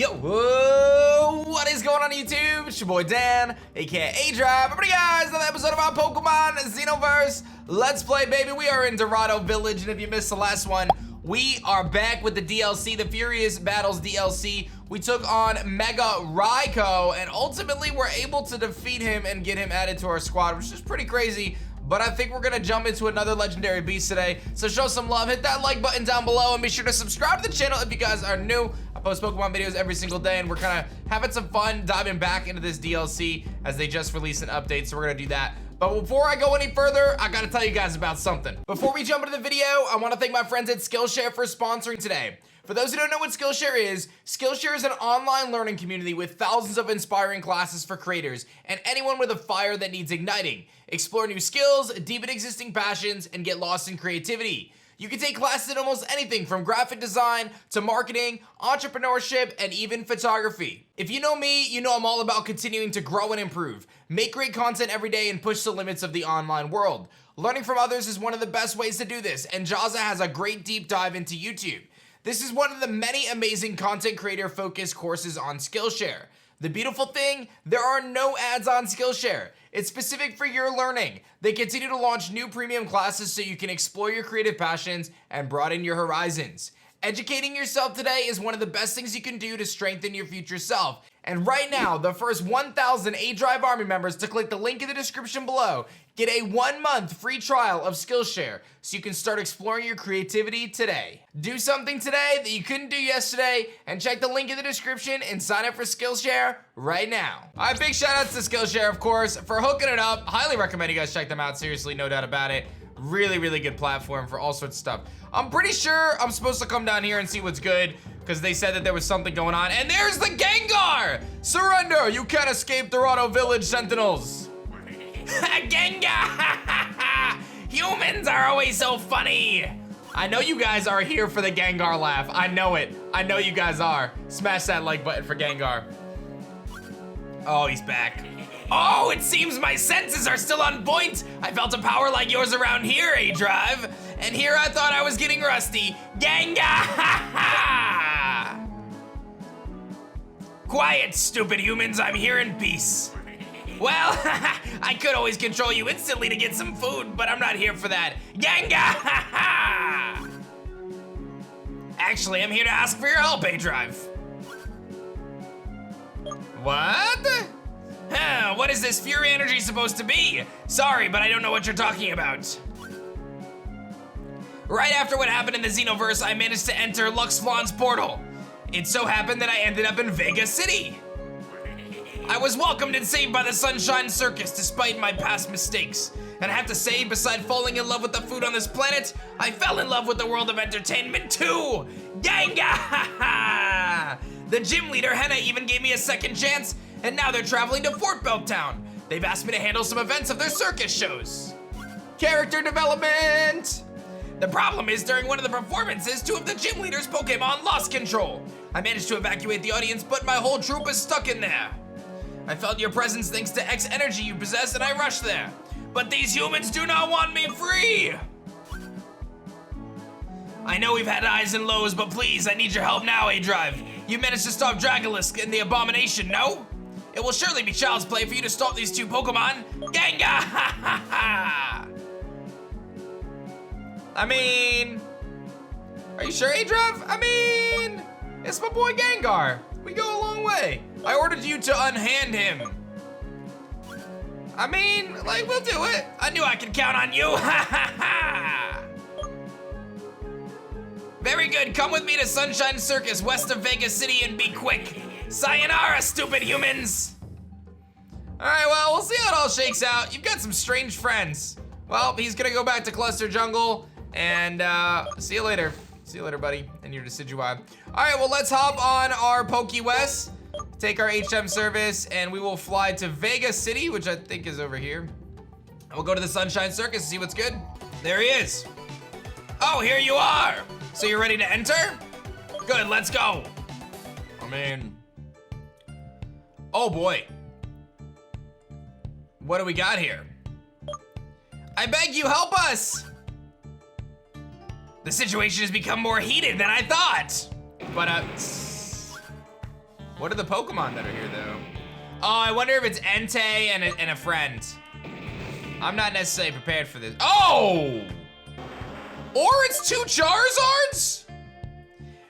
Yo, whoa, what is going on YouTube? It's your boy Dan, aka aDrive. Everybody guys, another episode of our Pokemon Xenoverse Let's Play, baby. We are in Dorado Village, and if you missed the last one, we are back with the DLC, the Furious Battles DLC. We took on Mega RAIKOU, and ultimately we're able to defeat him and get him added to our squad, which is pretty crazy. But I think we're gonna jump into another legendary beast today. So show some love, hit that like button down below, and be sure to subscribe to the channel if you guys are new. I post Pokemon videos every single day, and we're kind of having some fun diving back into this DLC as they just released an update, so we're gonna do that. But before I go any further, I gotta tell you guys about something. Before we jump into the video, I wanna thank my friends at Skillshare for sponsoring today. For those who don't know what Skillshare is an online learning community with thousands of inspiring classes for creators and anyone with a fire that needs igniting. Explore new skills, deepen existing passions, and get lost in creativity. You can take classes in almost anything from graphic design to marketing, entrepreneurship, and even photography. If you know me, you know I'm all about continuing to grow and improve, make great content every day, and push the limits of the online world. Learning from others is one of the best ways to do this, and Jaza has a great deep dive into YouTube. This is one of the many amazing content creator focused courses on Skillshare. The beautiful thing, there are no ads on Skillshare. It's specific for your learning. They continue to launch new premium classes so you can explore your creative passions and broaden your horizons. Educating yourself today is one of the best things you can do to strengthen your future self. And right now, the first 1,000 aDrive Army members to click the link in the description below get a 1-month free trial of Skillshare so you can start exploring your creativity today. Do something today that you couldn't do yesterday and check the link in the description and sign up for Skillshare right now. All right, big shout outs to Skillshare, of course, for hooking it up. Highly recommend you guys check them out, seriously, no doubt about it. Really, really good platform for all sorts of stuff. I'm pretty sure I'm supposed to come down here and see what's good because they said that there was something going on. And there's the Gengar! Surrender! You can't escape Dorado Village Sentinels. Gengar! Humans are always so funny. I know you guys are here for the Gengar laugh. I know it. I know you guys are. Smash that like button for Gengar. Oh, he's back. Oh, it seems my senses are still on point. I felt a power like yours around here, aDrive. And here I thought I was getting rusty. Gengar! Quiet, stupid humans. I'm here in peace. Well, I could always control you instantly to get some food, but I'm not here for that. Gengar! Actually, I'm here to ask for your help, aDrive. What? Huh, what is this Fury energy supposed to be? Sorry, but I don't know what you're talking about. Right after what happened in the Xenoverse, I managed to enter Luxflawn's portal. It so happened that I ended up in Vega City. I was welcomed and saved by the Sunshine Circus despite my past mistakes. And I have to say, beside falling in love with the food on this planet, I fell in love with the world of entertainment too. Gengar! The gym leader, Henna, even gave me a second chance, and now they're traveling to Fort Belt Town. They've asked me to handle some events of their circus shows. Character development! The problem is, during one of the performances, 2 of the gym leaders' Pokemon lost control. I managed to evacuate the audience, but my whole troop is stuck in there. I felt your presence thanks to X energy you possess, and I rushed there. But these humans do not want me free! I know we've had highs and lows, but please, I need your help now, aDrive. You managed to stop Dragolisk and the Abomination, no? It will surely be child's play for you to stop these 2 Pokemon. Gengar! I mean, are you sure, aDrive? I mean, it's my boy Gengar. We go a long way. I ordered you to unhand him. I mean, like, we'll do it. I knew I could count on you. Very good, come with me to Sunshine Circus west of Vegas City and be quick. Sayonara, stupid humans. All right, well, we'll see how it all shakes out. You've got some strange friends. Well, he's gonna go back to Cluster Jungle and see you later. See you later, buddy, and your Decidueye. All right, well, let's hop on our PokeWest, take our HM service, and we will fly to Vegas City, which I think is over here. We'll go to the Sunshine Circus and see what's good. There he is. Oh, here you are. So you're ready to enter? Good, let's go. I mean, oh boy. What do we got here? I beg you, help us. The situation has become more heated than I thought. But What are the Pokemon that are here, though? Oh, I wonder if it's Entei and a friend. I'm not necessarily prepared for this. Oh! Or it's 2 Charizards?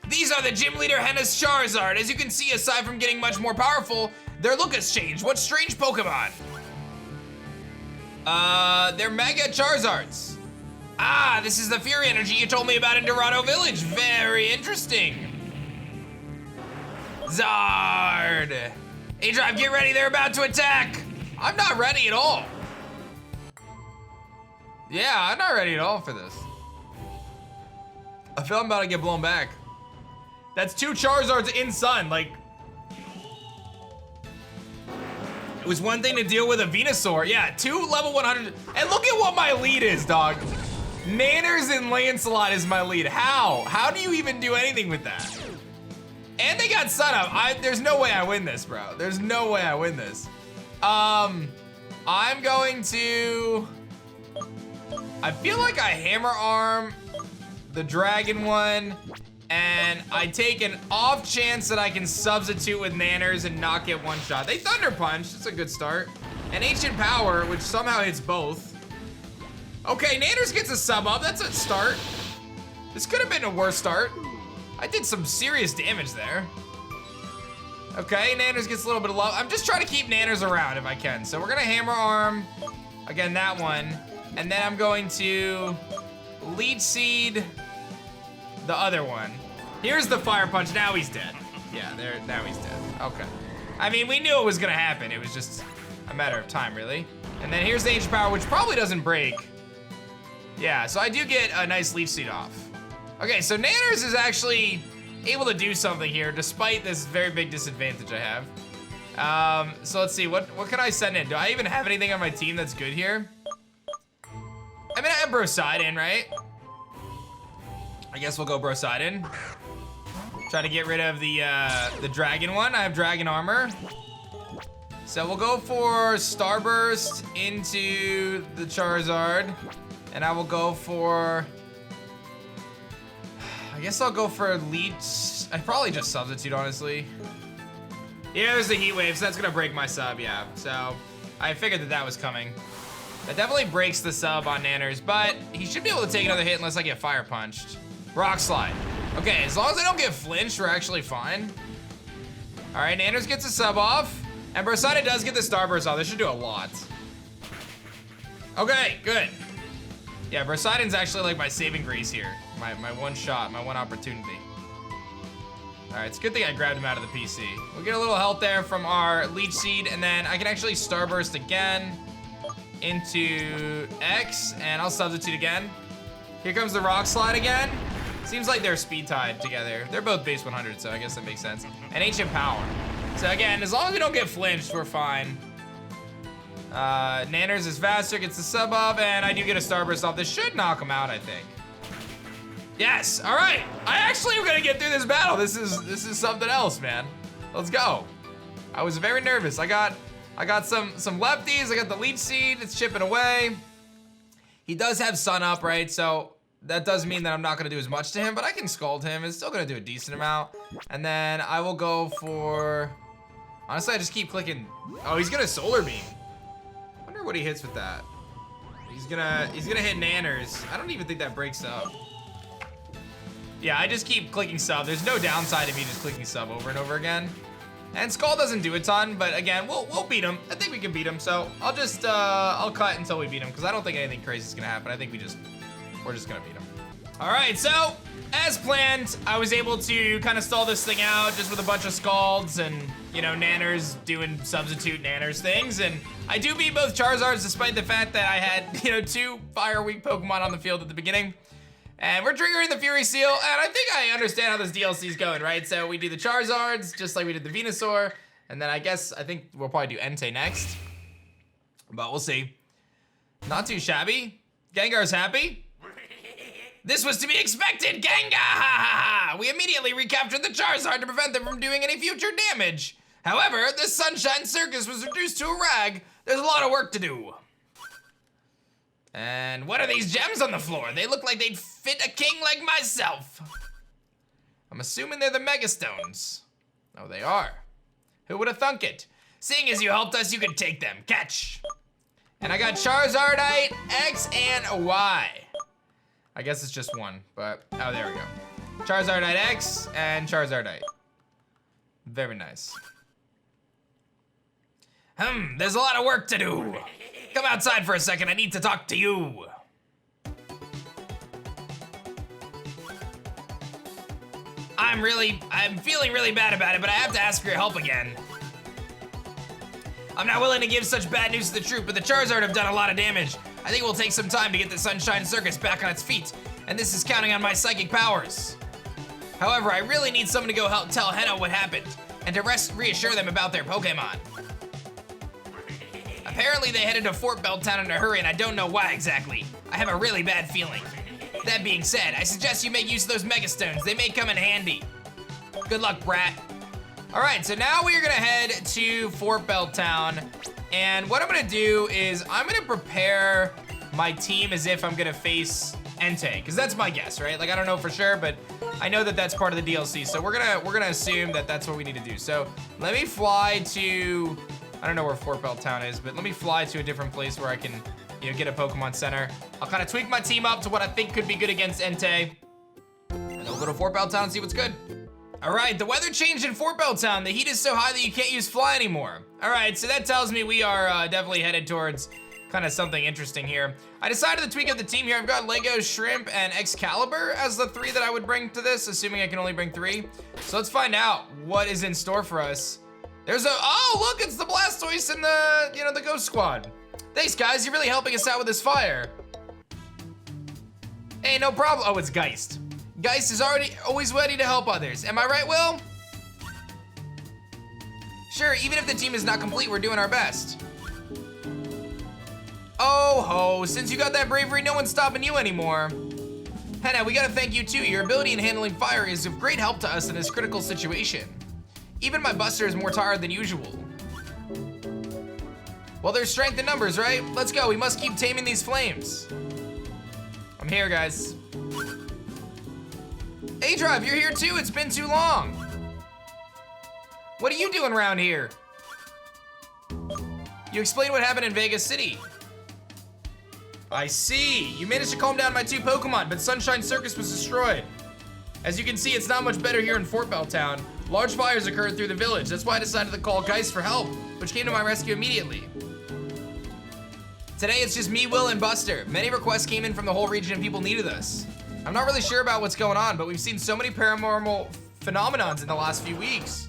These are the gym leader Henna's Charizard. As you can see, aside from getting much more powerful, their look has changed. What strange Pokemon? They're Mega Charizards. Ah, this is the Fury energy you told me about in Dorado Village. Very interesting. Zard. aDrive, get ready, they're about to attack. I'm not ready at all. Yeah, I'm not ready at all for this. I feel I'm about to get blown back. That's 2 Charizards in Sun, like. It was one thing to deal with a Venusaur. Yeah, 2 level 100. And look at what my lead is, dog. Nanners and Lancelot is my lead. How? How do you even do anything with that? And they got Sun Up. There's no way I win this, bro. There's no way I win this. I'm going to. I feel like I Hammer Arm the Dragon one, and I take an off chance that I can substitute with Nanners and not get one shot. They Thunder Punch, that's a good start. And Ancient Power, which somehow hits both. Okay, Nanners gets a sub up, that's a start. This could have been a worse start. I did some serious damage there. Okay, Nanners gets a little bit of love. I'm just trying to keep Nanners around if I can. So we're gonna Hammer Arm, again, that one. And then I'm going to Leech Seed the other one. Here's the Fire Punch, now he's dead. Yeah, now he's dead, okay. I mean, we knew it was gonna happen. It was just a matter of time, really. And then here's the Ancient Power, which probably doesn't break. Yeah, so I do get a nice Leech Seed off. Okay, so Nanners is actually able to do something here, despite this very big disadvantage I have. So let's see, what can I send in? Do I even have anything on my team that's good here? I mean, I have Brosidon, right? I guess we'll go Brosidon. Try to get rid of the Dragon one. I have Dragon Armor. So we'll go for Starburst into the Charizard. And I will go for... I guess I'll go for Leech. I'd probably just substitute, honestly. Yeah, there's the Heat Wave, so that's gonna break my sub, yeah. So I figured that was coming. That definitely breaks the sub on Nanners, but he should be able to take another hit unless I get Fire Punched. Rock Slide. Okay, as long as I don't get flinched, we're actually fine. All right, Nanners gets a sub off, and Brosidon does get the Starburst off. This should do a lot. Okay, good. Yeah, Brosidon's actually like my saving grace here. My one shot, my one opportunity. All right, it's a good thing I grabbed him out of the PC. We'll get a little help there from our Leech Seed, and then I can actually Starburst again into X, and I'll substitute again. Here comes the Rock Slide again. Seems like they're speed tied together. They're both base 100, so I guess that makes sense. And Ancient Power. So again, as long as we don't get flinched, we're fine. Nanners is faster, gets the sub up, and I do get a Starburst off. This should knock him out, I think. Yes, all right. I actually am gonna get through this battle. This is something else, man. Let's go. I was very nervous. I got some lefties. I got the Leech Seed. It's chipping away. He does have Sun Up, right? So that does mean that I'm not gonna do as much to him, but I can Scald him. It's still gonna do a decent amount. And then I will go for, honestly, I just keep clicking. Oh, he's gonna Solar Beam. I wonder what he hits with that. He's gonna hit Nanners. I don't even think that breaks up. Yeah, I just keep clicking sub. There's no downside to me just clicking sub over and over again. And Skull doesn't do a ton, but again, we'll beat him. I think we can beat him. So I'll just I'll cut until we beat him, because I don't think anything crazy is gonna happen. I think we're just gonna beat him. All right, so as planned, I was able to kind of stall this thing out just with a bunch of Scalds and, you know, Nanners doing substitute Nanners things. And I do beat both Charizards despite the fact that I had, you know, 2 fire weak Pokemon on the field at the beginning. And we're triggering the Fury Seal, and I think I understand how this DLC is going, right? So we do the Charizards, just like we did the Venusaur, and then I think we'll probably do Entei next. But we'll see. Not too shabby. Gengar's happy. This was to be expected, Gengar! We immediately recaptured the Charizard to prevent them from doing any future damage. However, this Sunshine Circus was reduced to a rag. There's a lot of work to do. And what are these gems on the floor? They look like they'd fit a king like myself. I'm assuming they're the Mega Stones. Oh, they are. Who would have thunk it? Seeing as you helped us, you can take them. Catch. And I got Charizardite, X and Y. I guess it's just one, but, oh, there we go. Charizardite X and Charizardite. Very nice. There's a lot of work to do. Come outside for a second, I need to talk to you. I'm feeling really bad about it, but I have to ask for your help again. I'm not willing to give such bad news to the troop, but the Charizard have done a lot of damage. I think it will take some time to get the Sunshine Circus back on its feet, and this is counting on my psychic powers. However, I really need someone to go help tell Henna what happened, and to reassure them about their Pokemon. Apparently they headed to Fort Belltown in a hurry, and I don't know why exactly. I have a really bad feeling. That being said, I suggest you make use of those Mega Stones. They may come in handy. Good luck, brat. All right, so now we are gonna head to Fort Belltown, and what I'm gonna do is I'm gonna prepare my team as if I'm gonna face ENTEI, because that's my guess, right? Like, I don't know for sure, but I know that that's part of the DLC, so we're gonna assume that that's what we need to do. So let me fly to, I don't know where Fort Belltown is, but let me fly to a different place where I can, you know, get a Pokemon Center. I'll kind of tweak my team up to what I think could be good against ENTEI, and we'll go to Fort Belltown and see what's good. All right, the weather changed in Fort Belltown. The heat is so high that you can't use fly anymore. All right, so that tells me we are definitely headed towards kind of something interesting here. I decided to tweak up the team here. I've got Lego, Shrimp, and Excalibur as the 3 that I would bring to this, assuming I can only bring 3. So let's find out what is in store for us. There's a, oh, look, it's the Blastoise and the, you know, the Ghost Squad. Thanks, guys, you're really helping us out with this fire. Hey, no problem. Oh, it's Geist. Geist is always ready to help others. Am I right, Will? Sure, even if the team is not complete, we're doing our best. Oh ho, since you got that bravery, no one's stopping you anymore. Henna, we gotta thank you too. Your ability in handling fire is of great help to us in this critical situation. Even my Buster is more tired than usual. Well, there's strength in numbers, right? Let's go, we must keep taming these flames. I'm here, guys. aDrive, you're here too, it's been too long. What are you doing around here? You explained what happened in Vegas City. I see, you managed to calm down my 2 Pokemon, but Sunshine Circus was destroyed. As you can see, it's not much better here in Fort Belltown. Large fires occurred through the village. That's why I decided to call Geist for help, which came to my rescue immediately. Today, it's just me, Will, and Buster. Many requests came in from the whole region and people needed us. I'm not really sure about what's going on, but we've seen so many paranormal phenomenons in the last few weeks.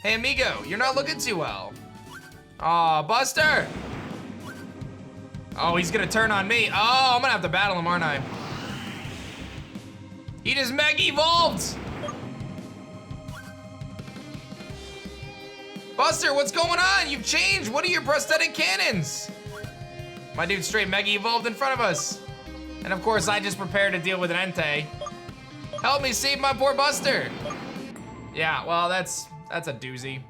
Hey, amigo, you're not looking too well. Aw, Buster! Oh, he's gonna turn on me. Oh, I'm gonna have to battle him, aren't I? He just Mega Evolved! Buster, what's going on? You've changed. What are your prosthetic cannons? My dude straight Mega Evolved in front of us. And of course, I just prepared to deal with an ENTEI. Help me save my poor Buster. Yeah, well, that's a doozy.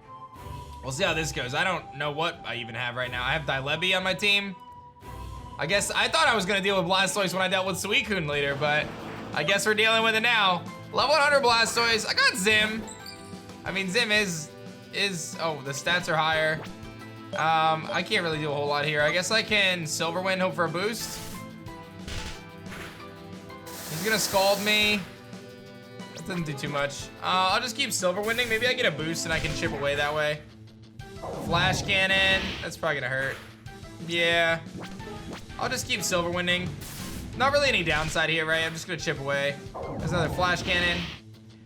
We'll see how this goes. I don't know what I even have right now. I have Dilebi on my team. I guess I thought I was gonna deal with Blastoise when I dealt with SUICUNE later, but I guess we're dealing with it now. Level 100 Blastoise. I got Zim. I mean, Zim is, oh, the stats are higher. I can't really do a whole lot here. I guess I can Silver Wind, hope for a boost. He's gonna Scald me. That doesn't do too much. I'll just keep Silver Winding. Maybe I get a boost and I can chip away that way. Flash Cannon, that's probably gonna hurt. Yeah, I'll just keep Silver Winding. Not really any downside here, right? I'm just gonna chip away. There's another Flash Cannon.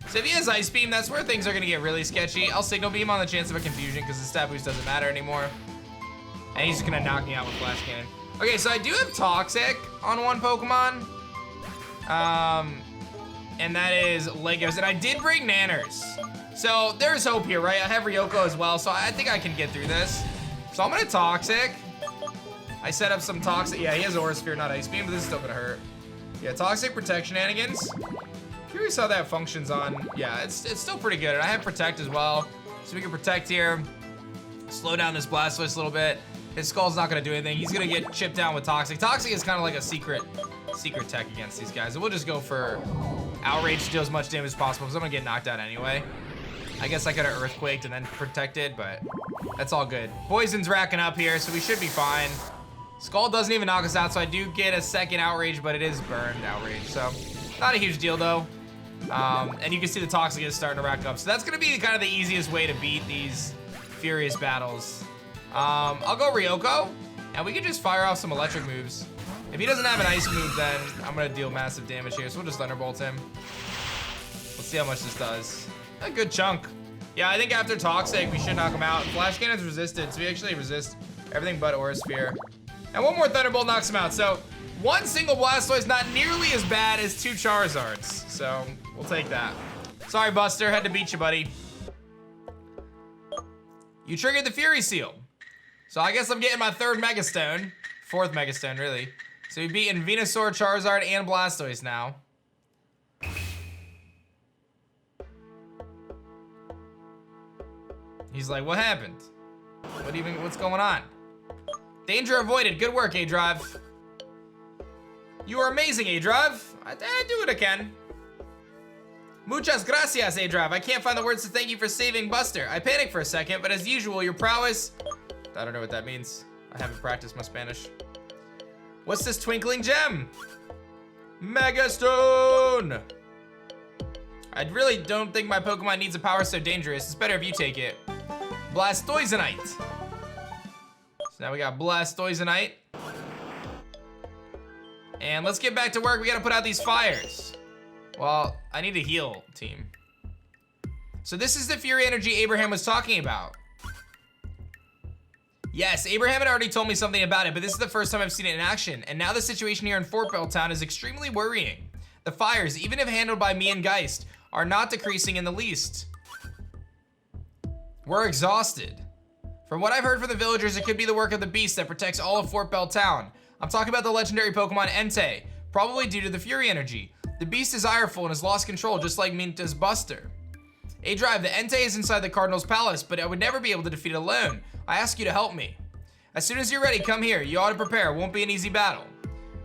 So if he has Ice Beam, that's where things are gonna get really sketchy. I'll Signal Beam on the chance of a confusion because the stat boost doesn't matter anymore. And he's just gonna knock me out with Flash Cannon. Okay, so I do have Toxic on one Pokemon. And that is Legos, and I did bring Nanners. So there's hope here, right? I have Ryoko as well, so I think I can get through this. So I'm gonna Toxic. I set up some Toxic, yeah, he has Aura Sphere, not Ice Beam, but this is still gonna hurt. Yeah, Toxic Protect Shenanigans. Curious how that functions on, yeah, it's still pretty good. And I have Protect as well, so we can Protect here. Slow down this Blastoise a little bit. His Skull's not gonna do anything. He's gonna get chipped down with Toxic. Toxic is kind of like a secret tech against these guys. And we'll just go for outrage to deal as much damage as possible because I'm gonna get knocked out anyway. I guess I could have earthquaked and then protected, but that's all good. Poison's racking up here, so we should be fine. Skull doesn't even knock us out, so I do get a second outrage, but it is burned outrage, so not a huge deal though. And you can see the toxic is starting to rack up, so that's gonna be kind of the easiest way to beat these furious battles. I'll go RAIKOU, and we can just fire off some electric moves. If he doesn't have an ice move, then I'm gonna deal massive damage here, so we'll just Thunderbolt him. Let's see how much this does. A good chunk. Yeah, I think after Toxic, we should knock him out. Flash Cannon's resisted, so we actually resist everything but Aura Sphere. And one more Thunderbolt knocks him out, so one single Blastoise is not nearly as bad as 2 Charizards, so we'll take that. Sorry, Buster, had to beat you, buddy. You triggered the Fury Seal. So I guess I'm getting my 3rd Mega Stone. 4th Mega Stone, really. So we've beaten Venusaur, Charizard, and Blastoise now. He's like, what happened? What's going on? Danger avoided, good work, aDrive. You are amazing, aDrive. I do what I can. Muchas gracias, aDrive. I can't find the words to thank you for saving Buster. I panicked for a second, but as usual, your prowess... I don't know what that means. I haven't practiced my Spanish. What's this twinkling gem? Mega Stone! I really don't think my Pokemon needs a power so dangerous. It's better if you take it. Blastoisanite. So now we got Blastoisanite. And let's get back to work. We gotta put out these fires. Well, I need to heal, team. So this is the Fury Energy Abraham was talking about. Yes, Abraham had already told me something about it, but this is the first time I've seen it in action. And now the situation here in Fort Bell Town is extremely worrying. The fires, even if handled by me and Geist, are not decreasing in the least. We're exhausted. From what I've heard from the villagers, it could be the work of the beast that protects all of Fort Bell Town. I'm talking about the legendary Pokemon ENTEI, probably due to the Fury Energy. The beast is ireful and has lost control, just like Minta's Buster. aDrive, the ENTEI is inside the Cardinal's Palace, but I would never be able to defeat it alone. I ask you to help me. As soon as you're ready, come here. You ought to prepare. It won't be an easy battle.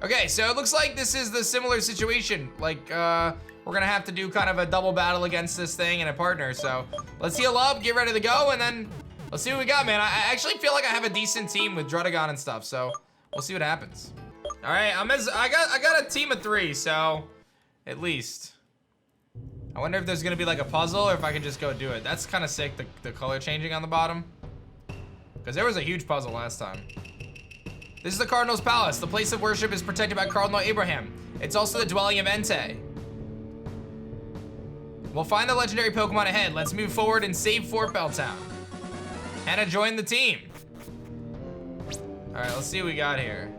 Okay, so it looks like this is the similar situation. Like, we're gonna have to do kind of a double battle against this thing and a partner. So let's heal up, get ready to go, and then let's see what we got, man. I actually feel like I have a decent team with Druddigon and stuff, so we'll see what happens. All right, I got a team of 3, so at least. I wonder if there's gonna be like a puzzle or if I can just go do it. That's kind of sick, the color changing on the bottom. Because there was a huge puzzle last time. This is the Cardinal's Palace. The place of worship is protected by Cardinal Abraham. It's also the dwelling of ENTEI. We'll find the legendary Pokemon ahead. Let's move forward and save Fort Bell Town. Hannah joined the team. All right, let's see what we got here.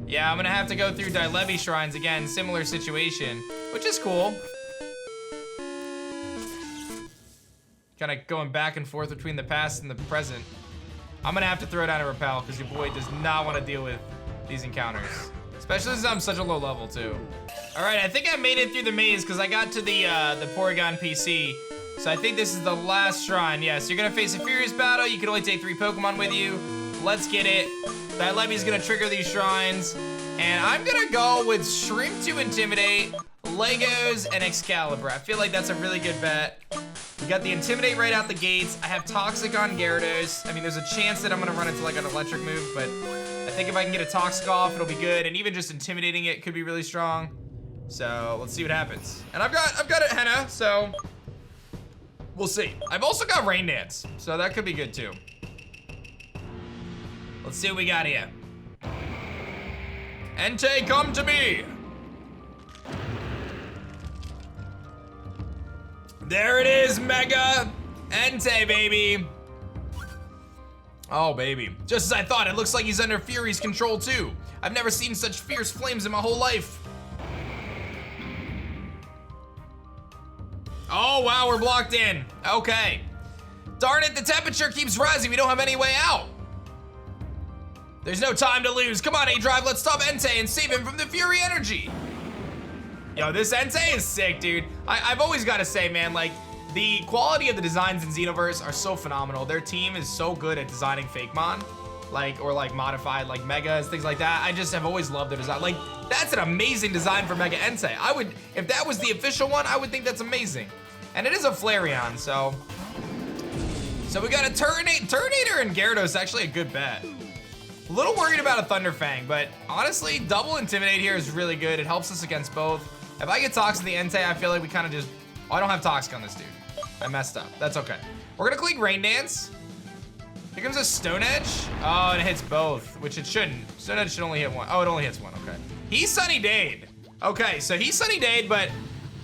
Yeah, I'm gonna have to go through Dilevi shrines again, similar situation, which is cool. Kind of going back and forth between the past and the present. I'm gonna have to throw down a repel because your boy does not want to deal with these encounters. Especially since I'm such a low level too. All right, I think I made it through the maze because I got to the Porygon PC. So I think this is the last shrine. Yeah, so you're gonna face a furious battle. You can only take 3 Pokemon with you. Let's get it. Dilevi's gonna trigger these shrines. And I'm gonna go with Shrimp to Intimidate, Legos, and Excalibur. I feel like that's a really good bet. We got the Intimidate right out the gates. I have Toxic on Gyarados. I mean, there's a chance that I'm gonna run into like an electric move, but I think if I can get a Toxic off, it'll be good. And even just intimidating it could be really strong. So let's see what happens. And I've got it, Henna, so we'll see. I've also got Rain Dance, so that could be good too. Let's see what we got here. ENTEI, come to me. There it is, Mega ENTEI, baby. Oh, baby. Just as I thought, it looks like he's under Fury's control, too. I've never seen such fierce flames in my whole life. Oh, wow, we're blocked in. Okay. Darn it, the temperature keeps rising. We don't have any way out. There's no time to lose. Come on, aDrive, let's stop ENTEI and save him from the Fury Energy. Yo, this ENTEI is sick, dude. I've always got to say, man, like, the quality of the designs in Xenoverse are so phenomenal. Their team is so good at designing Fakemon. or modified like megas, things like that. I just have always loved the design. Like, that's an amazing design for Mega Entei. I would, if that was the official one, I would think that's amazing. And it is a Flareon, so we got a Turtonator and Gyarados, actually a good bet. A little worried about a Thunderfang, but honestly, double Intimidate here is really good. It helps us against both. If I get Toxic in the Entei, I feel like we kind of just, oh, I don't have Toxic on this dude. I messed up, that's okay. We're gonna click Rain Dance. Here comes a Stone Edge. Oh, and it hits both, which it shouldn't. Stone Edge should only hit one. Oh, it only hits one, okay. He's Sunny Dade. Okay, so he's Sunny Dade, but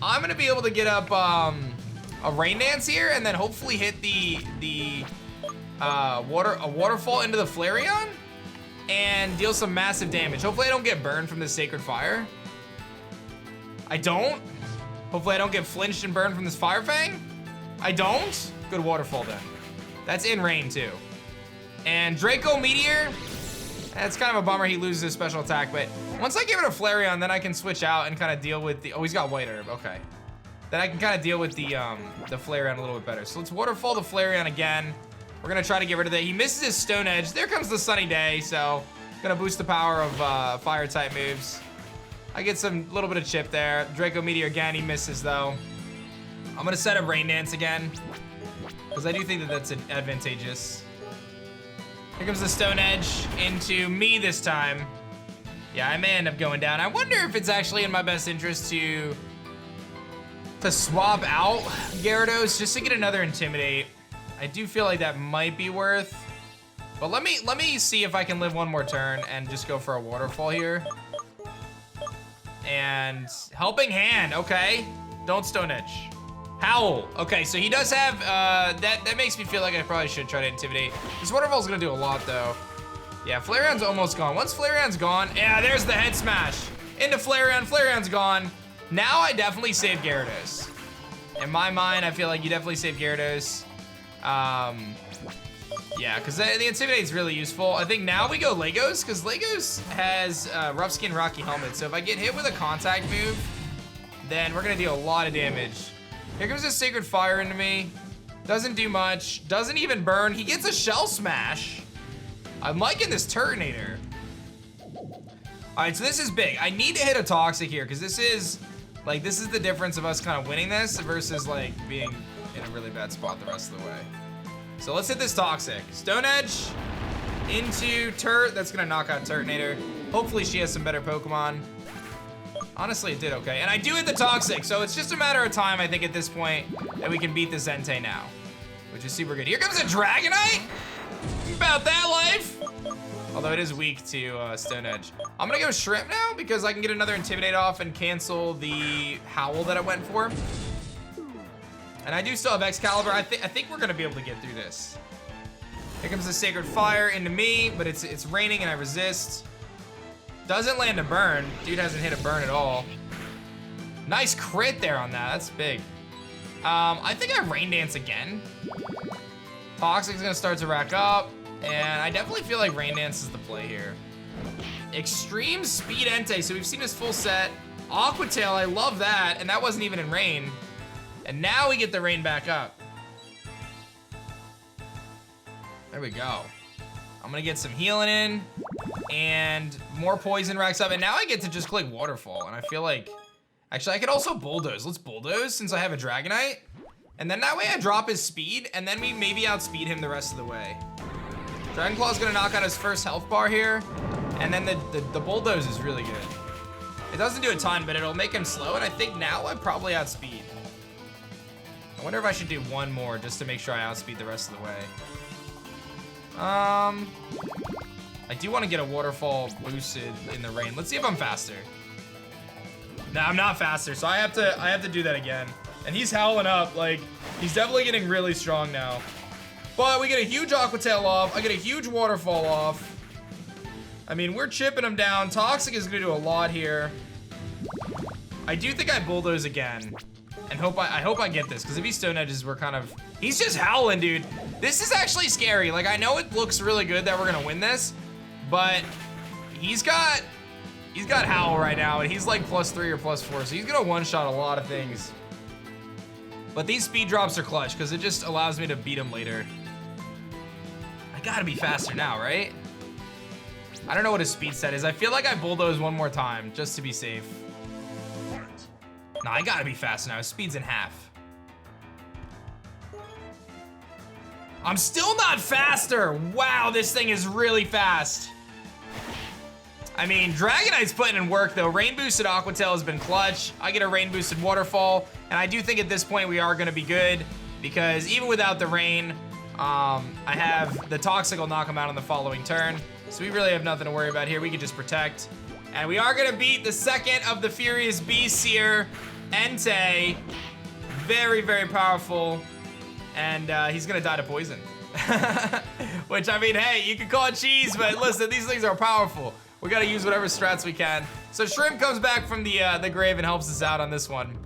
I'm gonna be able to get up a Rain Dance here and then hopefully hit a waterfall into the Flareon and deal some massive damage. Hopefully I don't get burned from this Sacred Fire. I don't. Hopefully I don't get flinched and burned from this Fire Fang. I don't. Good waterfall then. That's in rain too. And Draco Meteor, that's kind of a bummer he loses his special attack, but once I give it a Flareon, then I can switch out and kind of deal with the, oh, he's got White Herb, okay. Then I can kind of deal with the Flareon a little bit better. So let's waterfall the Flareon again. We're gonna try to get rid of that. He misses his Stone Edge. There comes the Sunny Day, so gonna boost the power of fire type moves. I get some little bit of chip there. Draco Meteor again, he misses though. I'm gonna set up Rain Dance again, because I do think that that's advantageous. Here comes the Stone Edge into me this time. Yeah, I may end up going down. I wonder if it's actually in my best interest to swap out Gyarados just to get another Intimidate. I do feel like that might be worth. But let me see if I can live one more turn and just go for a waterfall here. And Helping Hand, okay. Don't Stone Edge. Howl. Okay, so he does have, that makes me feel like I probably should try to Intimidate. This waterfall's gonna do a lot though. Yeah, Flareon's almost gone. Once Flareon's gone, yeah, there's the head smash. Into Flareon, Flareon's gone. Now I definitely save Gyarados. In my mind, I feel like you definitely save Gyarados. Yeah, because the Intimidate's really useful. I think now we go Legos, because Legos has Rough Skin Rocky Helmet. So if I get hit with a contact move, then we're gonna deal a lot of damage. Here comes a Sacred Fire into me. Doesn't do much, doesn't even burn. He gets a Shell Smash. I'm liking this Turtonator. All right, so this is big. I need to hit a Toxic here, because this is the difference of us kind of winning this versus like being in a really bad spot the rest of the way. So let's hit this Toxic. Stone Edge into Turt. That's gonna knock out Turtonator. Hopefully she has some better Pokemon. Honestly, it did okay. And I do hit the Toxic, so it's just a matter of time, I think, at this point, that we can beat this Entei now, which is super good. Here comes a Dragonite. About that life. Although it is weak to Stone Edge. I'm gonna go Shrimp now because I can get another Intimidate off and cancel the Howl that I went for. And I do still have Excalibur. I think we're gonna be able to get through this. Here comes the Sacred Fire into me, but it's raining and I resist. Doesn't land a burn. Dude hasn't hit a burn at all. Nice crit there on that. That's big. I think I Rain Dance again. Toxic's gonna start to rack up. And I definitely feel like Rain Dance is the play here. Extreme Speed Entei, so we've seen his full set. Aqua Tail, I love that, and that wasn't even in rain. And now we get the rain back up. There we go. I'm gonna get some healing in, and more poison racks up, and now I get to just click Waterfall, and I feel like, actually I could also Bulldoze. Let's Bulldoze since I have a Dragonite. And then that way I drop his speed, and then we maybe outspeed him the rest of the way. Dragon Claw's gonna knock out his first health bar here, and then the Bulldoze is really good. It doesn't do a ton, but it'll make him slow, and I think now I probably outspeed. I wonder if I should do one more just to make sure I outspeed the rest of the way. I do want to get a Waterfall boosted in the rain. Let's see if I'm faster. No, I'm not faster, so I have to do that again. And he's howling up, like, he's definitely getting really strong now. But we get a huge Aqua Tail off. I get a huge Waterfall off. I mean, we're chipping him down. Toxic is gonna do a lot here. I do think I Bulldoze again. And I hope I get this, because if he Stone Edges, we're kind of, he's just howling, dude. This is actually scary. Like, I know it looks really good that we're gonna win this, but he's got Howl right now, and he's like +3 or +4, so he's gonna one-shot a lot of things. But these speed drops are clutch, because it just allows me to beat him later. I gotta be faster now, right? I don't know what his speed set is. I feel like I bulldoze one more time just to be safe. Nah, I gotta be fast now. His speed's in half. I'm still not faster. Wow, this thing is really fast. I mean, Dragonite's putting in work though. Rain boosted Aqua Tail has been clutch. I get a rain boosted Waterfall, and I do think at this point we are gonna be good because even without the rain, I have the Toxic will knock him out on the following turn. So we really have nothing to worry about here. We can just protect. And we are gonna beat the second of the Furious Beasts here, ENTEI. Very, very powerful. And he's gonna die to poison. Which, I mean, hey, you can call it cheese, but listen, these things are powerful. We gotta use whatever strats we can. So Shrimp comes back from the grave and helps us out on this one.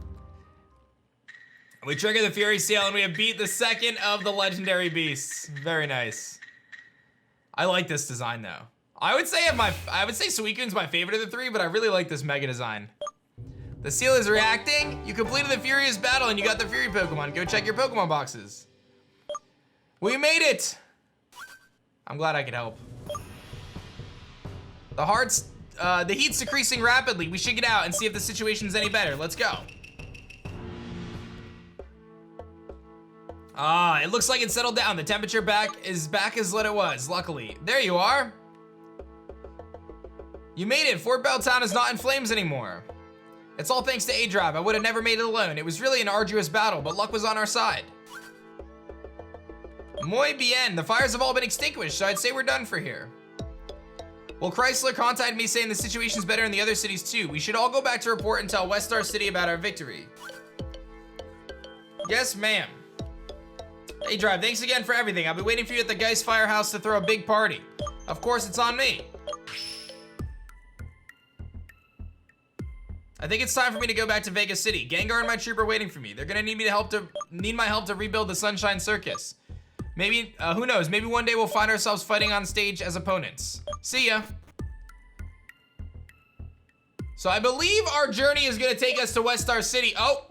We trigger the Fury Seal and we have beat the second of the legendary beasts. Very nice. I like this design though. I would say Suicune's my favorite of the three, but I really like this mega design. The seal is reacting. You completed the Furious Battle and you got the Fury Pokemon. Go check your Pokemon boxes. We made it. I'm glad I could help. The heat's decreasing rapidly. We should get out and see if the situation's any better. Let's go. It looks like it settled down. The temperature is back as what it was, luckily. There you are. You made it. Fort Bell Town is not in flames anymore. It's all thanks to aDrive. I would have never made it alone. It was really an arduous battle, but luck was on our side. Muy bien. The fires have all been extinguished, so I'd say we're done for here. Well, Chrysler contacted me saying the situation's better in the other cities too. We should all go back to report and tell West Star City about our victory. Yes, ma'am. aDrive, thanks again for everything. I'll be waiting for you at the Geist Firehouse to throw a big party. Of course, it's on me. I think it's time for me to go back to Vegas City. Gengar and my troop are waiting for me. They're gonna need my help to rebuild the Sunshine Circus. Maybe, who knows? Maybe one day we'll find ourselves fighting on stage as opponents. See ya. So I believe our journey is gonna take us to West Star City. Oh.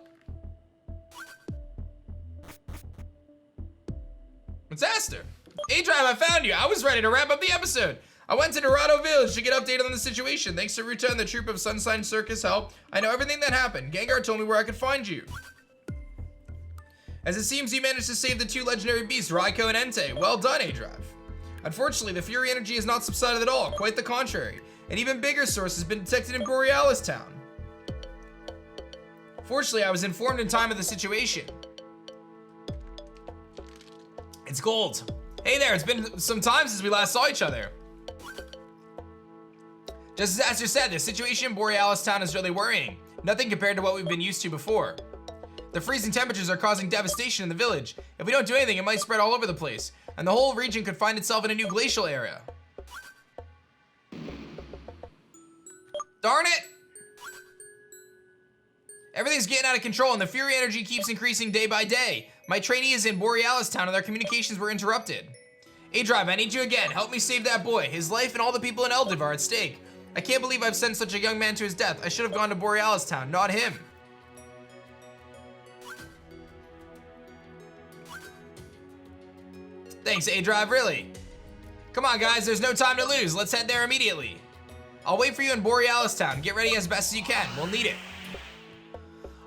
It's Aster. aDrive, I found you. I was ready to wrap up the episode. I went to Dorado Village to get updated on the situation. Thanks to Ruta and the troop of Sunshine Circus help, I know everything that happened. Gengar told me where I could find you. As it seems you managed to save the two legendary beasts, RAIKOU and ENTEI. Well done, aDrive. Unfortunately, the Fury energy has not subsided at all. Quite the contrary. An even bigger source has been detected in Borealis Town. Fortunately, I was informed in time of the situation. It's gold. Hey there, it's been some time since we last saw each other. Just as Aster said, the situation in Borealis Town is really worrying. Nothing compared to what we've been used to before. The freezing temperatures are causing devastation in the village. If we don't do anything, it might spread all over the place, and the whole region could find itself in a new glacial area. Darn it! Everything's getting out of control, and the Fury energy keeps increasing day by day. My trainee is in Borealis Town, and their communications were interrupted. aDrive, I need you again. Help me save that boy. His life and all the people in Eldiv are at stake. I can't believe I've sent such a young man to his death. I should have gone to Borealis Town, not him. Thanks, aDrive, really. Come on, guys, there's no time to lose. Let's head there immediately. I'll wait for you in Borealis Town. Get ready as best as you can. We'll need it.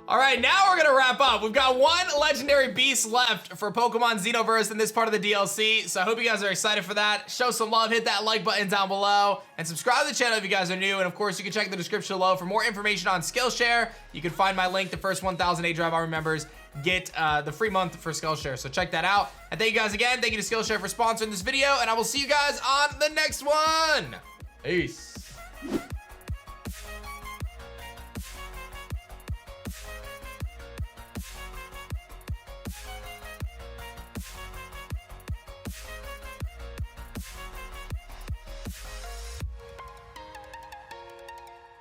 All right, now we're gonna wrap up. We've got one legendary beast left for Pokemon Xenoverse in this part of the DLC, so I hope you guys are excited for that. Show some love, hit that like button down below, and subscribe to the channel if you guys are new, and of course, you can check the description below for more information on Skillshare. You can find my link. The first 1,000 aDrive Army members get the free month for Skillshare, so check that out. And thank you guys again. Thank you to Skillshare for sponsoring this video, and I will see you guys on the next one. Peace.